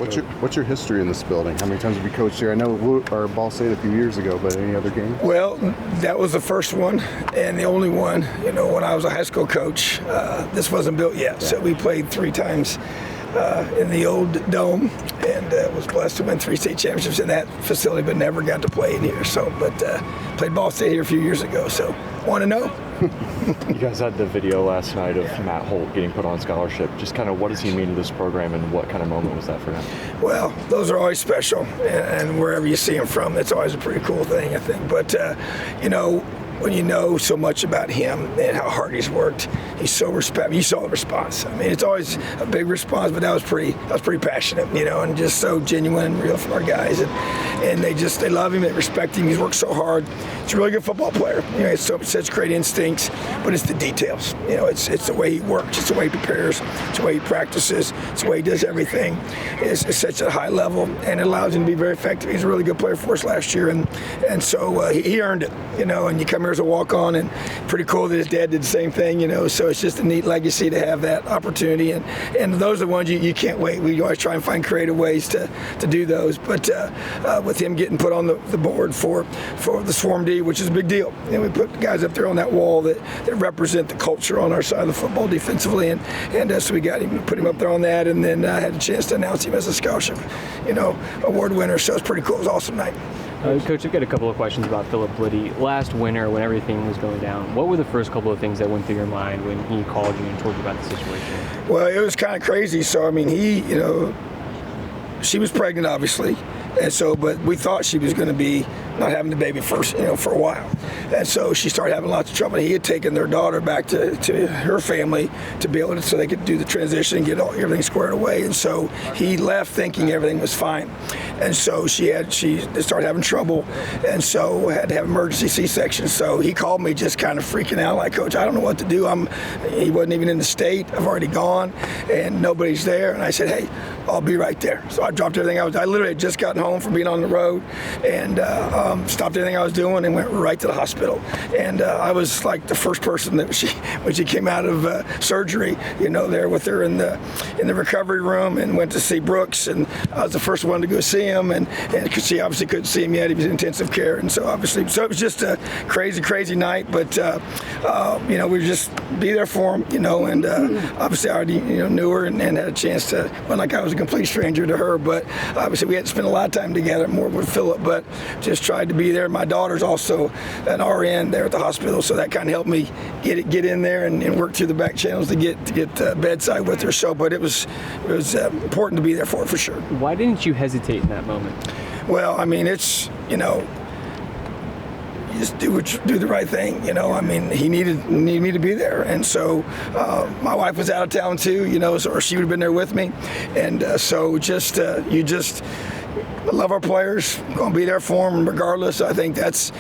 What's your history in this building? How many times have you coached here? I know our Ball State a few years ago, but any other game? Well, that was the first one and the only one. When I was a high school coach, this wasn't built yet, so we played 3 times in the old dome, and was blessed to win 3 state championships in that facility, but never got to play in here. But played Ball State here a few years ago, so want to know. You guys had the video last night of Matt Holt getting put on scholarship. Just kind of what does he mean to this program, and what kind of moment was that for him? Well, those are always special, and wherever you see him from, it's always a pretty cool thing, I think. But, when you know so much about him and how hard he's worked, he's so respectful. You saw the response. I mean, it's always a big response, but that was pretty passionate, and just so genuine and real from our guys. And they love him, they respect him. He's worked so hard. He's a really good football player. He has such great instincts, but it's the details. It's the way he works, it's the way he prepares, it's the way he practices, it's the way he does everything. It's such a high level, and it allows him to be very effective. He's a really good player for us last year, and so he earned it. And you come here as a walk-on, and pretty cool that his dad did the same thing. So it's just a neat legacy to have that opportunity, and those are the ones you can't wait. We always try and find creative ways to do those, but with him getting put on the board for the Swarm D, which is a big deal, and we put guys up there on that wall that represent the culture on our side of the football defensively, and so we got him, put him up there on that, and then I had a chance to announce him as a scholarship award winner. So it's pretty cool. It was an awesome night. Coach, I've got a couple of questions about Philip Bliddy. Last winter, when everything was going down, what were the first couple of things that went through your mind when he called you and told you about the situation? Well, it was kind of crazy. So, I mean, she was pregnant, obviously, and so, but we thought she was going to be not having the baby first, for a while. And so she started having lots of trouble. He had taken their daughter back to her family to be able to, so they could do the transition and get everything squared away. And so he left thinking everything was fine. And so she started having trouble, and so had to have emergency C-section. So he called me just kind of freaking out, like, Coach, I don't know what to do. He wasn't even in the state. I've already gone, and nobody's there. And I said, hey, I'll be right there. So I dropped everything I literally had just gotten home from being on the road, and stopped everything I was doing and went right to the hospital. And I was like the first person that when she came out of surgery, there with her in the recovery room, and went to see Brooks, and I was the first one to go see him, and because she obviously couldn't see him yet, he was in intensive care, and so it was just a crazy night, but we would just be there for him, and obviously I already knew her and had a chance to, well, like I was a complete stranger to her, but obviously we had to spend a lot of time together, more with Philip, but just tried to be there. My daughter's also an RN there at the hospital, so that kind of helped me get in there and work through the back channels to get bedside with her. So, but it was important to be there for her, for sure. Why didn't you hesitate in that moment? Well, I mean, it's you just do the right thing. I mean, he needed me to be there, and so my wife was out of town too. Or she would have been there with me, and so you just love our players, gonna be there for them regardless. I think that's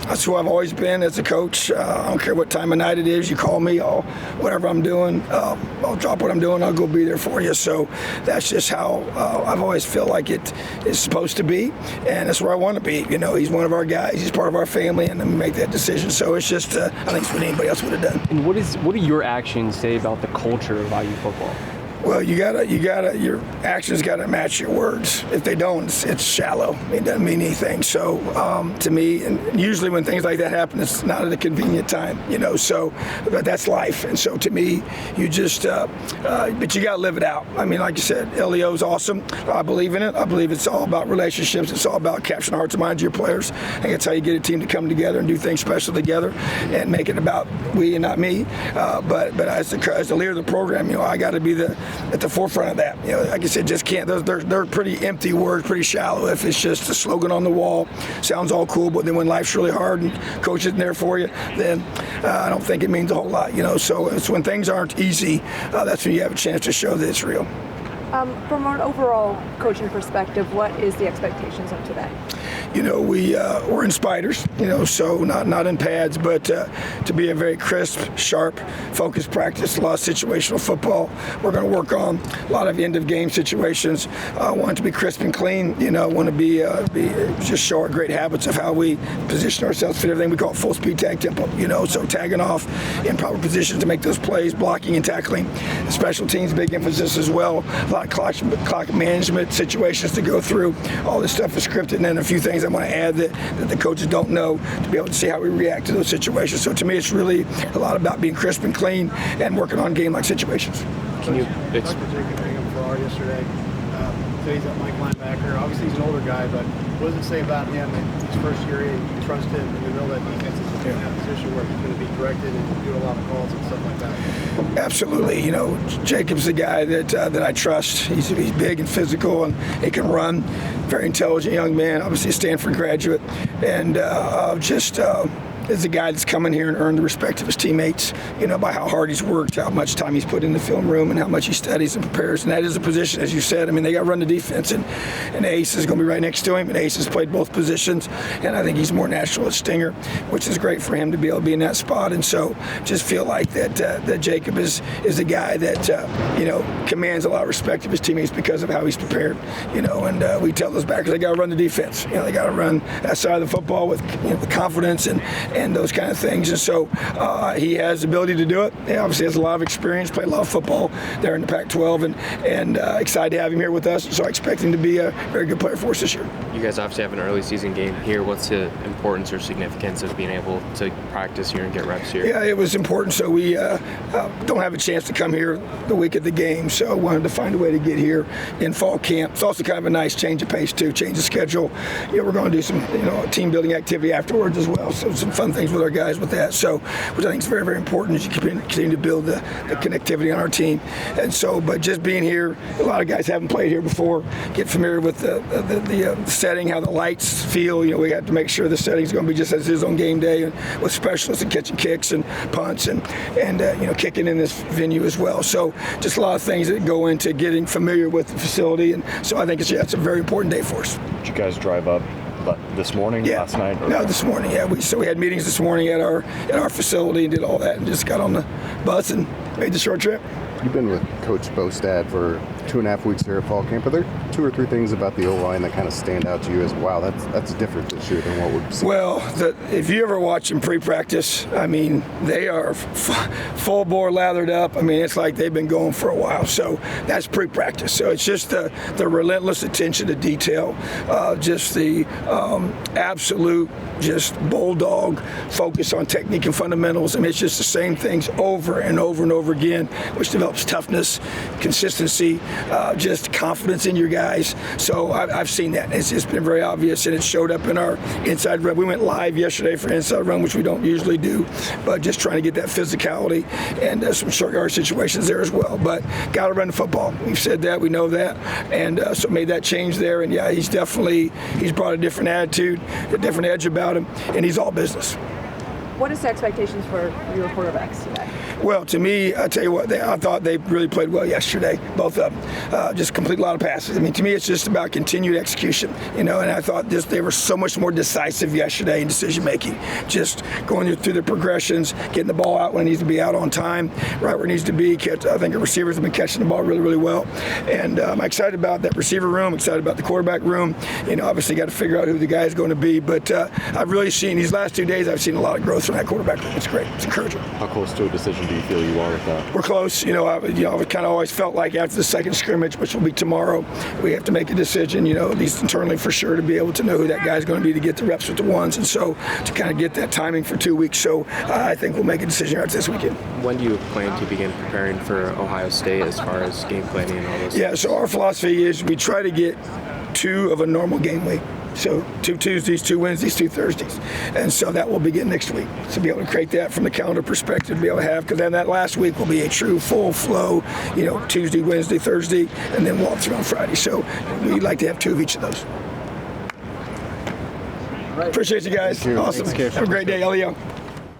that's who I've always been as a coach. I don't care what time of night it is. You call me, whatever I'm doing, I'll drop what I'm doing. I'll go be there for you. So that's just how I've always felt like it is supposed to be, and that's where I want to be. He's one of our guys. He's part of our family, and then we make that decision. So it's just, I think it's what anybody else would have done. And what do your actions say about the culture of IU football? Well, your actions gotta match your words. If they don't, it's shallow. It doesn't mean anything. So, to me, and usually when things like that happen, it's not at a convenient time, so, but that's life. And so to me, you just, but you gotta live it out. I mean, like you said, LEO's awesome. I believe in it. I believe it's all about relationships. It's all about capturing the hearts and minds of your players. I think that's how you get a team to come together and do things special together and make it about we and not me. But as the leader of the program, I gotta be at the forefront of that. Like I said, just can't. They're pretty empty words, pretty shallow. If it's just a slogan on the wall, sounds all cool, but then when life's really hard and coach isn't there for you, then I don't think it means a whole lot. So it's when things aren't easy, that's when you have a chance to show that it's real. From an overall coaching perspective, what is the expectations of today? we're in spiders, so not in pads, but to be a very crisp, sharp, focused practice. A lot of situational football. We're going to work on a lot of end of game situations. Want it to be crisp and clean. Want to be just show our great habits of how we position ourselves for everything. We call it full speed tag tempo. So tagging off in proper positions to make those plays, blocking and tackling. Special teams, big emphasis as well. A lot of clock management situations to go through. All this stuff is scripted, and then a few things I want to add that the coaches don't know to be able to see how we react to those situations. So to me, it's really a lot about being crisp and clean and working on game-like situations. Can you? It's for yesterday. So he's at Mike linebacker. Obviously, he's an older guy, but what does it say about him in his first year? You trust him in the middle of that defense in that position where he's going to be directed and do a lot of calls and stuff like that. Absolutely. Jacob's the guy that I trust. He's big and physical, and he can run. Very intelligent young man. Obviously, a Stanford graduate, and is a guy that's come in here and earned the respect of his teammates, by how hard he's worked, how much time he's put in the film room, and how much he studies and prepares. And that is a position, as you said. They got to run the defense, and Ace is going to be right next to him. And Ace has played both positions, and I think he's more natural at stinger, which is great for him to be able to be in that spot. And so, just feel like that Jacob is a guy that commands a lot of respect of his teammates because of how he's prepared. And we tell those backers they got to run the defense. They got to run that side of the football with confidence and those kind of things. And so he has the ability to do it. He obviously has a lot of experience, played a lot of football there in the Pac-12, and excited to have him here with us. So I expect him to be a very good player for us this year. You guys obviously have an early season game here. What's the importance or significance of being able to practice here and get reps here? Yeah, it was important. So we don't have a chance to come here the week of the game, so I wanted to find a way to get here in fall camp. It's also kind of a nice change of pace too, change of schedule. We're going to do some team building activity afterwards as well. So some fun things with our guys with that. So, which I think is very, very important as you continue to build the connectivity on our team. And so, but just being here, a lot of guys haven't played here before. Get familiar with the setting, how the lights feel. We have to make sure the setting is going to be just as it is on game day, and with specialists and catching kicks and punts and kicking in this venue as well. So, just a lot of things that go into getting familiar with the facility. And so, I think it's a very important day for us. Did you guys drive up this morning, last night? No, this morning, yeah. We had meetings this morning at our facility and did all that and just got on the bus and made the short trip. You've been with Coach Bostad for 2.5 weeks here at fall camp. Are there 2 or 3 things about the O-line that kind of stand out to you as, wow, that's different this year than what we've seen? Well, if you ever watch them pre-practice, they are full bore lathered up. It's like they've been going for a while. So that's pre-practice. So it's just the relentless attention to detail, just the absolute just bulldog focus on technique and fundamentals. It's just the same things over and over and over again, which develops toughness, consistency, just confidence in your guys. So I've seen that. It's just been very obvious, and it showed up in our inside run. We went live yesterday for inside run, which we don't usually do, but just trying to get that physicality and some short yard situations there as well. But got to run the football. We've said that. We know that. And so made that change there. And, yeah, he's brought a different attitude, a different edge about him, and he's all business. What is the expectations for your quarterbacks today? Well, to me, I tell you what, I thought they really played well yesterday, both of them. Just complete a lot of passes. To me, it's just about continued execution, and I thought they were so much more decisive yesterday in decision making. Just going through the progressions, getting the ball out when it needs to be out on time, right where it needs to be. I think the receivers have been catching the ball really, really well, and I'm excited about that receiver room. Excited about the quarterback room. Obviously got to figure out who the guy is going to be, but I've really seen these last 2 days. I've seen a lot of growth from that quarterback room. It's great. It's encouraging. How close to a decision do you feel you are with that? We're close. I kind of always felt like after the second scrimmage, which will be tomorrow, we have to make a decision, at least internally for sure, to be able to know who that guy's going to be to get the reps with the ones, and so to kind of get that timing for 2 weeks. So I think we'll make a decision after this weekend. When do you plan to begin preparing for Ohio State as far as game planning and all those Yeah, things? so our philosophy is we try to get 2 of a normal game week. So 2 Tuesdays, 2 Wednesdays, 2 Thursdays. And so that will begin next week. So be able to create that from the calendar perspective, to be able to have, because then that last week will be a true full flow, Tuesday, Wednesday, Thursday, and then walk through on Friday. So we'd like to have 2 of each of those. Appreciate you guys. Thank you. Awesome. Thanks, Have a great day, Elio.